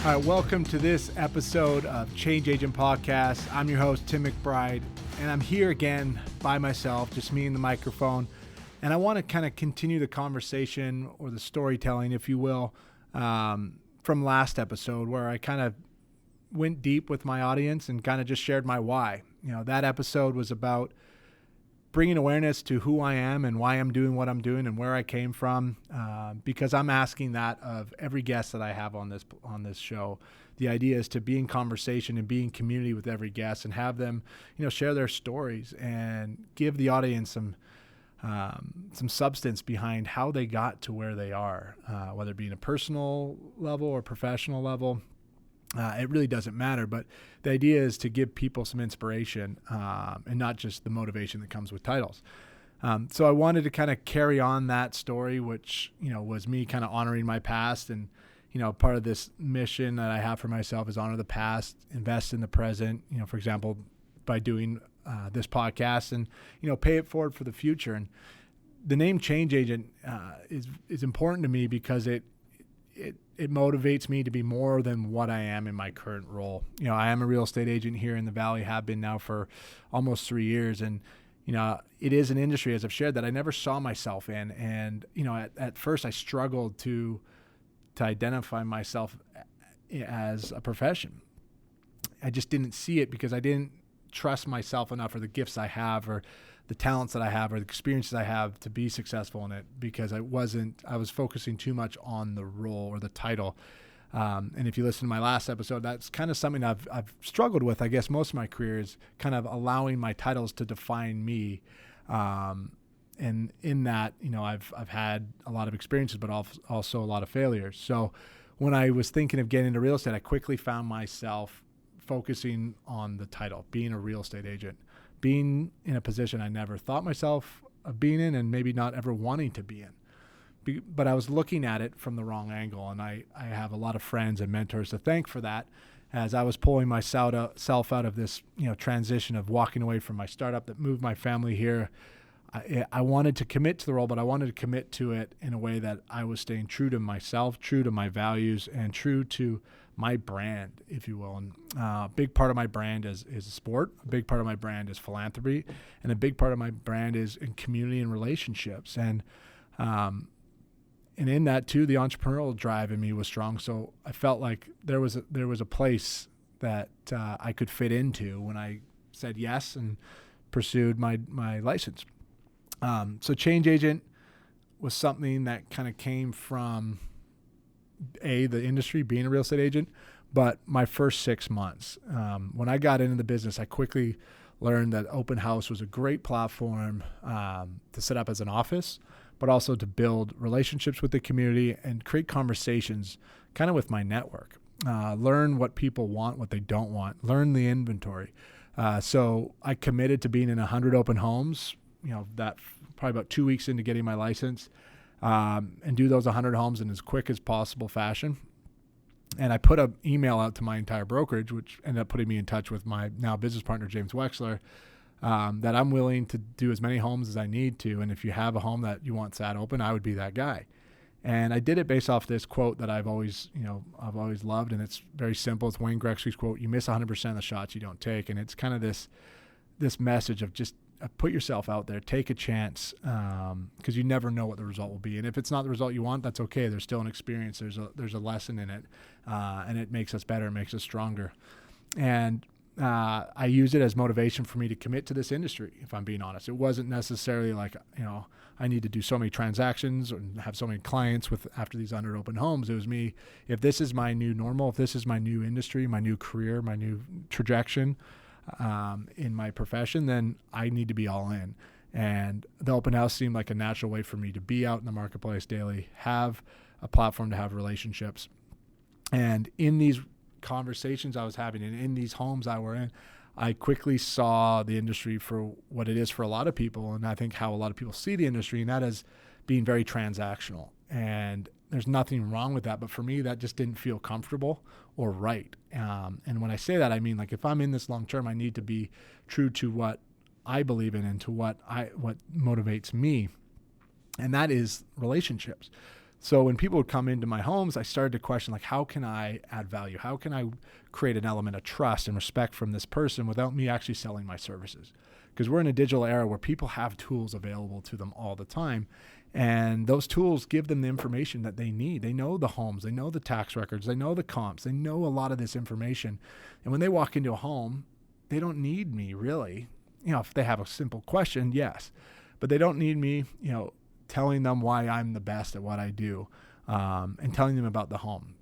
All right, welcome to this episode of Change Agent Podcast. I'm your host, Tim McBride, and I'm here again by myself, just me and the microphone. And I want to kind of continue the conversation or the storytelling, if you will, from last episode where I kind of went deep with my audience and kind of just shared my why. You know, that episode was about bringing awareness to who I am and why I'm doing what I'm doing and where I came from, because I'm asking that of every guest that I have on this show. The idea is to be in conversation and be in community with every guest and have them, share their stories and give the audience some substance behind how they got to where they are, whether it be in a personal level or professional level. It really doesn't matter, but the idea is to give people some inspiration and not just the motivation that comes with titles. So I wanted to kind of carry on that story, which, was me kind of honoring my past. And, part of this mission that I have for myself is honor the past, invest in the present, for example, by doing this podcast and, pay it forward for the future. And the name Change Agent is important to me because it motivates me to be more than what I am in my current role. I am a real estate agent here in the Valley, have been now for almost 3 years. And, it is an industry, as I've shared, that I never saw myself in. And, at first I struggled to identify myself as a profession. I just didn't see it because I didn't trust myself enough, or the gifts I have, or the talents that I have, or the experiences I have to be successful in it, because I was focusing too much on the role or the title. And if you listen to my last episode, that's kind of something I've struggled with, I guess, most of my career, is kind of allowing my titles to define me. And in that, I've had a lot of experiences, but also a lot of failures. So when I was thinking of getting into real estate, I quickly found myself focusing on the title, being a real estate agent, being in a position I never thought myself of being in, and maybe not ever wanting to be in. But I was looking at it from the wrong angle, and I have a lot of friends and mentors to thank for that. As I was pulling myself out of this transition of walking away from my startup that moved my family here, I wanted to commit to the role, but I wanted to commit to it in a way that I was staying true to myself, true to my values, and true to my brand, if you will. And a big part of my brand is sport. A big part of my brand is philanthropy. And a big part of my brand is in community and relationships. And in that too, the entrepreneurial drive in me was strong. So I felt like there was a place that I could fit into when I said yes and pursued my license. So Change Agent was something that kind of came from the industry, being a real estate agent, but my first 6 months. When I got into the business, I quickly learned that open house was a great platform to set up as an office, but also to build relationships with the community and create conversations kind of with my network. Learn what people want, what they don't want, learn the inventory. So I committed to being in 100 open homes, that probably about 2 weeks into getting my license, and do those 100 homes in as quick as possible fashion. And I put an email out to my entire brokerage, which ended up putting me in touch with my now business partner, James Wexler, that I'm willing to do as many homes as I need to. And if you have a home that you want sat open, I would be that guy. And I did it based off this quote that I've always loved. And it's very simple. It's Wayne Gretzky's quote: "You miss 100% of the shots you don't take." And it's kind of this message of just put yourself out there, take a chance, because you never know what the result will be. And if it's not the result you want, that's okay. There's still an experience. There's a lesson in it, and it makes us better, it makes us stronger. And I use it as motivation for me to commit to this industry, if I'm being honest. It wasn't necessarily like, I need to do so many transactions and have so many clients after these 100 open homes. It was me, if this is my new normal, if this is my new industry, my new career, my new trajectory in my profession, then I need to be all in. And the open house seemed like a natural way for me to be out in the marketplace daily, have a platform to have relationships. And in these conversations I was having and in these homes I were in, I quickly saw the industry for what it is for a lot of people. And I think how a lot of people see the industry, and that is being very transactional. And there's nothing wrong with that. But for me, that just didn't feel comfortable or right. And when I say that, I mean, like, if I'm in this long term, I need to be true to what I believe in and to what motivates me. And that is relationships. So when people would come into my homes, I started to question, like, how can I add value? How can I create an element of trust and respect from this person without me actually selling my services? Because we're in a digital era where people have tools available to them all the time. And those tools give them the information that they need. They know the homes, they know the tax records, they know the comps, they know a lot of this information. And when they walk into a home, they don't need me really. If they have a simple question, yes, but they don't need me, telling them why I'm the best at what I do, and telling them about the home.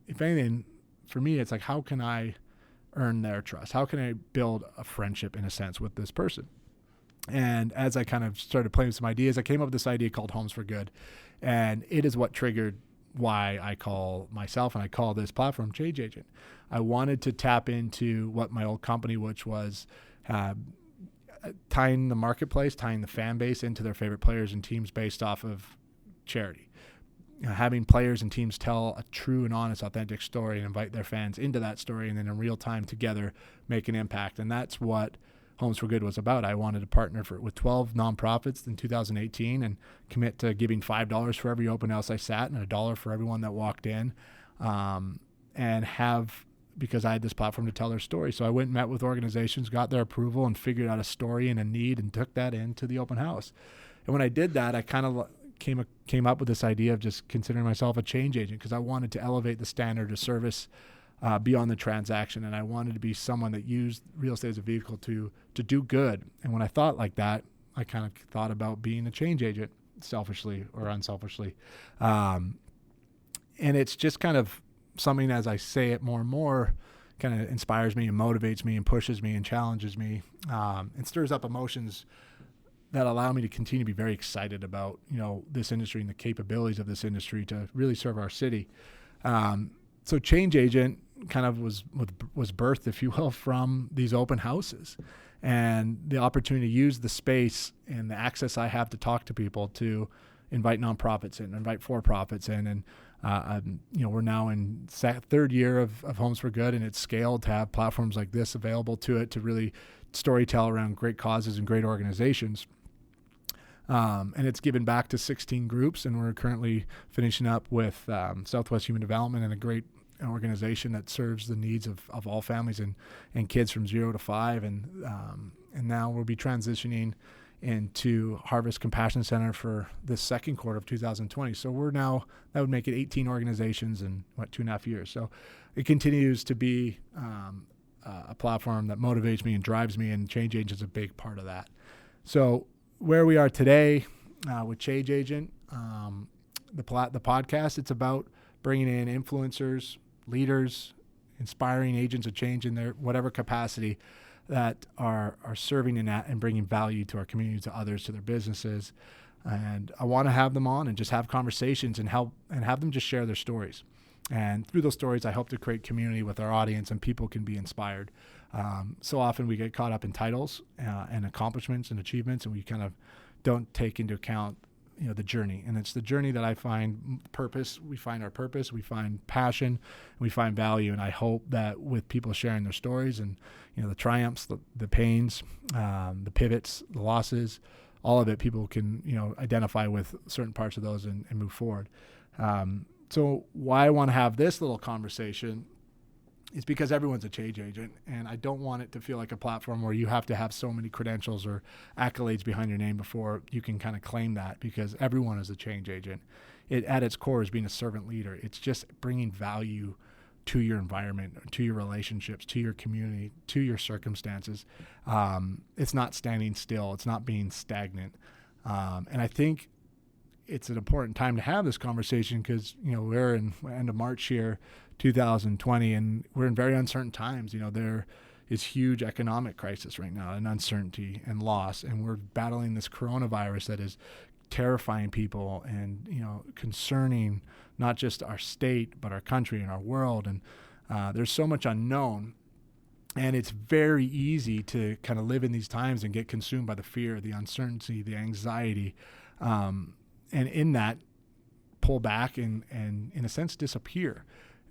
If anything, for me, it's like, how can I earn their trust? How can I build a friendship in a sense with this person? And as I kind of started playing with some ideas, I came up with this idea called Homes for Good. And it is what triggered why I call myself, and I call this platform, Change Agent. I wanted to tap into what my old company, which was tying the marketplace, tying the fan base into their favorite players and teams based off of charity. Having players and teams tell a true and honest, authentic story and invite their fans into that story, and then in real time together make an impact. And that's what Homes for Good was about. I wanted to partner with 12 nonprofits in 2018 and commit to giving $5 for every open house I sat and $1 for everyone that walked in, because I had this platform to tell their story. So I went and met with organizations, got their approval, and figured out a story and a need and took that into the open house. And when I did that, I kind of came up with this idea of just considering myself a change agent, because I wanted to elevate the standard of service beyond the transaction. And I wanted to be someone that used real estate as a vehicle to do good. And when I thought like that, I kind of thought about being a change agent, selfishly or unselfishly. And it's just kind of something, as I say it more and more, kind of inspires me and motivates me and pushes me and challenges me, and stirs up emotions that allow me to continue to be very excited about, this industry and the capabilities of this industry to really serve our city. So Change Agent kind of was birthed, if you will, from these open houses and the opportunity to use the space and the access I have to talk to people, to invite nonprofits in, invite for-profits in. And, we're now in third year of Homes for Good, and it's scaled to have platforms like this available to it to really storytell around great causes and great organizations. And it's given back to 16 groups, and we're currently finishing up with Southwest Human Development, and a great organization that serves the needs of all families and kids from 0 to 5. And now we'll be transitioning into Harvest Compassion Center for the second quarter of 2020. So that would make it 18 organizations in 2.5 years. So it continues to be a platform that motivates me and drives me, and Change Agent is a big part of that. So where we are today with Change Agent, the podcast, it's about bringing in influencers, leaders, inspiring agents of change in their whatever capacity that are serving in that and bringing value to our community, to others, to their businesses. And I want to have them on and just have conversations and have them just share their stories. And through those stories, I hope to create community with our audience, and people can be inspired. So often we get caught up in titles and accomplishments and achievements, and we kind of don't take into account the journey. And it's the journey that I find purpose. We find our purpose, we find passion, we find value. And I hope that with people sharing their stories and, the triumphs, the pains, the pivots, the losses, all of it, people can, identify with certain parts of those and move forward. So why I want to have this little conversation is because everyone's a change agent, and I don't want it to feel like a platform where you have to have so many credentials or accolades behind your name before you can kind of claim that, because everyone is a change agent. It, at its core, is being a servant leader. It's just bringing value to your environment, to your relationships, to your community, to your circumstances. It's not standing still. It's not being stagnant. And I think it's an important time to have this conversation because, we're in end of March here, 2020, and we're in very uncertain times. There is huge economic crisis right now, and uncertainty and loss, and we're battling this coronavirus that is terrifying people and, concerning not just our state, but our country and our world. And there's so much unknown, and it's very easy to kind of live in these times and get consumed by the fear, the uncertainty, the anxiety, and in that pull back and in a sense disappear.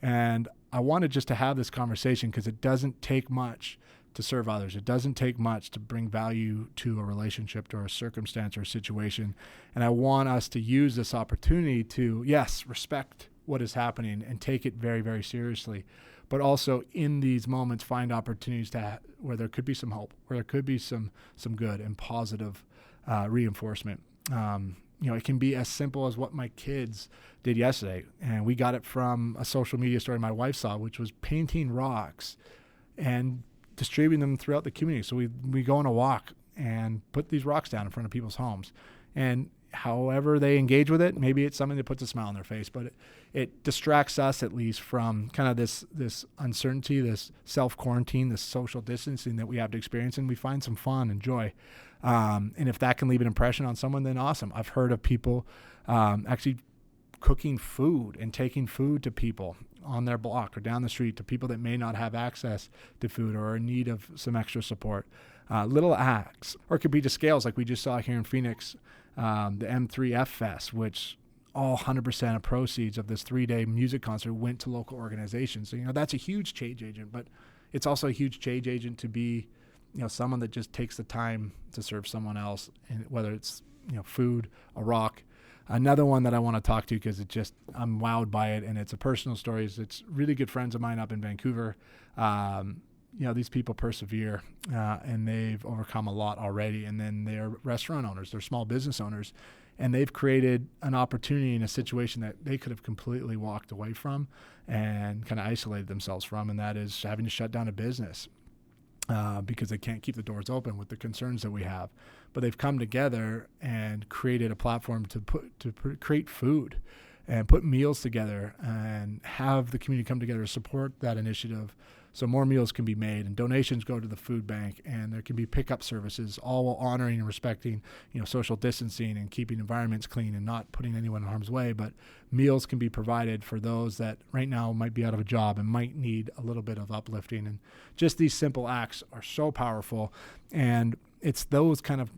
And I wanted just to have this conversation because it doesn't take much to serve others. It doesn't take much to bring value to a relationship or a circumstance or a situation. And I want us to use this opportunity to, yes, respect what is happening and take it very, very seriously, but also in these moments find opportunities where there could be some hope, where there could be some good and positive reinforcement. It can be as simple as what my kids did yesterday. And we got it from a social media story my wife saw, which was painting rocks and distributing them throughout the community. So we go on a walk and put these rocks down in front of people's homes. And however they engage with it, maybe it's something that puts a smile on their face, but it distracts us at least from kind of this uncertainty, this self-quarantine, this social distancing that we have to experience, and we find some fun and joy. And if that can leave an impression on someone, then awesome. I've heard of people actually cooking food and taking food to people on their block or down the street, to people that may not have access to food or are in need of some extra support. Little acts, or it could be to scales like we just saw here in Phoenix, the M3F Fest, which all 100% of proceeds of this 3-day music concert went to local organizations. So, that's a huge change agent, but it's also a huge change agent to be, someone that just takes the time to serve someone else, and whether it's, food, a rock. Another one that I want to talk to because I'm wowed by it, and it's a personal story. It's really good friends of mine up in Vancouver. These people persevere, and they've overcome a lot already. And then they're restaurant owners, they're small business owners, and they've created an opportunity in a situation that they could have completely walked away from and kind of isolated themselves from, and that is having to shut down a business because they can't keep the doors open with the concerns that we have. But they've come together and created a platform to create food and put meals together and have the community come together to support that initiative, so more meals can be made and donations go to the food bank, and there can be pickup services, all while honoring and respecting, social distancing and keeping environments clean and not putting anyone in harm's way. But meals can be provided for those that right now might be out of a job and might need a little bit of uplifting. And just these simple acts are so powerful. And it's those kind of,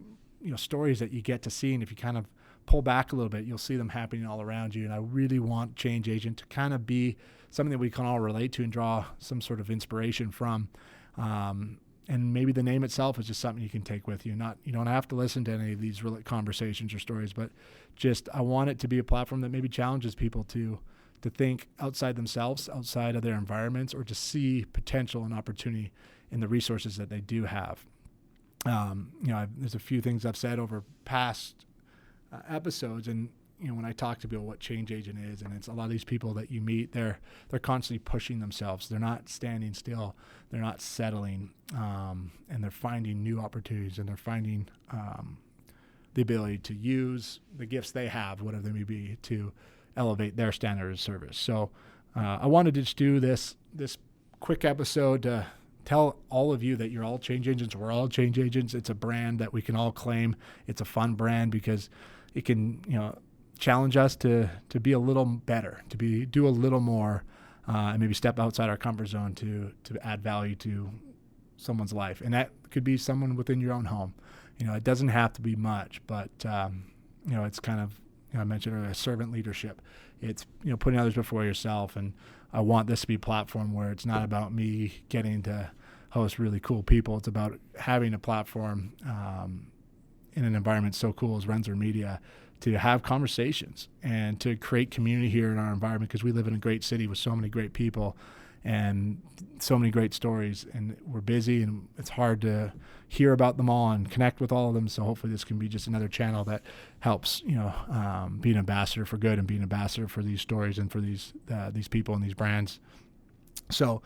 stories that you get to see. And if you kind of pull back a little bit, you'll see them happening all around you. And I really want Change Agent to kind of be something that we can all relate to and draw some sort of inspiration from. And maybe the name itself is just something you can take with you. You don't have to listen to any of these conversations or stories, but just I want it to be a platform that maybe challenges people to think outside themselves, outside of their environments, or to see potential and opportunity in the resources that they do have. There's a few things I've said over past episodes, and when I talk to people what Change Agent is, and it's a lot of these people that you meet, they're constantly pushing themselves. They're not standing still. They're not settling, and they're finding new opportunities, and they're finding the ability to use the gifts they have, whatever they may be, to elevate their standard of service. So I wanted to just do this quick episode to tell all of you that you're all change agents. We're all change agents. It's a brand that we can all claim. It's a fun brand because it can, challenge us to be a little better, do a little more, and maybe step outside our comfort zone to add value to someone's life. And that could be someone within your own home. It doesn't have to be much, but it's kind of, I mentioned earlier, servant leadership. It's, putting others before yourself. And I want this to be a platform where it's not about me getting to host really cool people. It's about having a platform in an environment so cool as Renzer Media to have conversations and to create community here in our environment, because we live in a great city with so many great people and so many great stories, and we're busy and it's hard to hear about them all and connect with all of them. So hopefully this can be just another channel that helps, be an ambassador for good and be an ambassador for these stories and for these people and these brands. So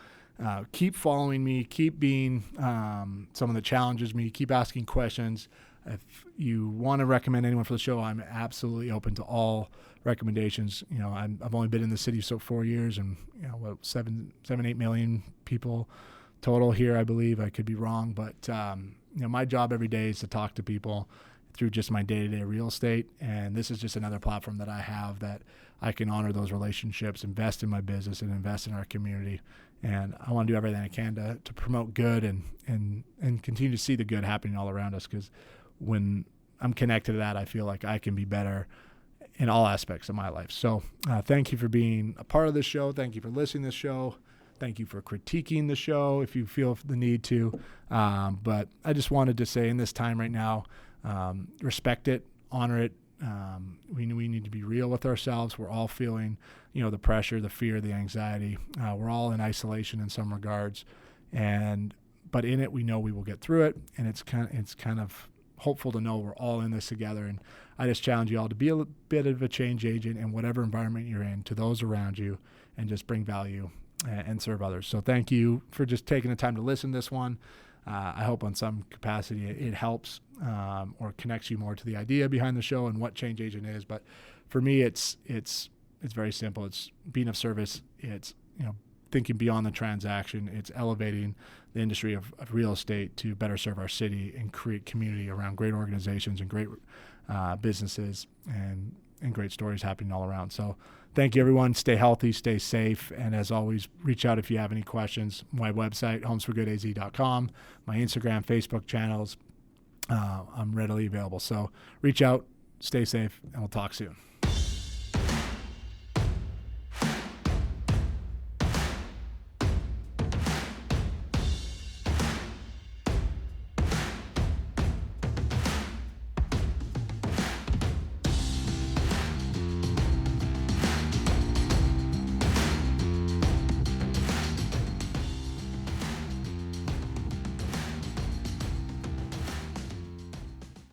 keep following me, keep being someone that challenges me, keep asking questions. If you want to recommend anyone for the show, I'm absolutely open to all recommendations. I've only been in the city 4 years, and 8 million people total here, I believe. I could be wrong, but my job every day is to talk to people through just my day-to-day real estate, and this is just another platform that I have that I can honor those relationships, invest in my business, and invest in our community. And I want to do everything I can to promote good and continue to see the good happening all around us, because when I'm connected to that, I feel like I can be better in all aspects of my life. So thank you for being a part of this show. Thank you for listening to this show. Thank you for critiquing the show if you feel the need to. But I just wanted to say in this time right now, respect it, honor it. We need to be real with ourselves. We're all feeling, the pressure, the fear, the anxiety. We're all in isolation in some regards, but in it, we know we will get through it. And it's kind of hopeful to know we're all in this together. And I just challenge you all to be a bit of a change agent in whatever environment you're in, to those around you, and just bring value and serve others. So thank you for just taking the time to listen to this one. I hope on some capacity it helps or connects you more to the idea behind the show and what change agent is. But for me, it's very simple. It's being of service. It's thinking beyond the transaction. It's elevating the industry of real estate to better serve our city and create community around great organizations and great businesses and great stories happening all around. So thank you, everyone. Stay healthy, stay safe. And as always, reach out if you have any questions. My website, homesforgoodaz.com, my Instagram, Facebook channels. I'm readily available. So reach out, stay safe, and we'll talk soon.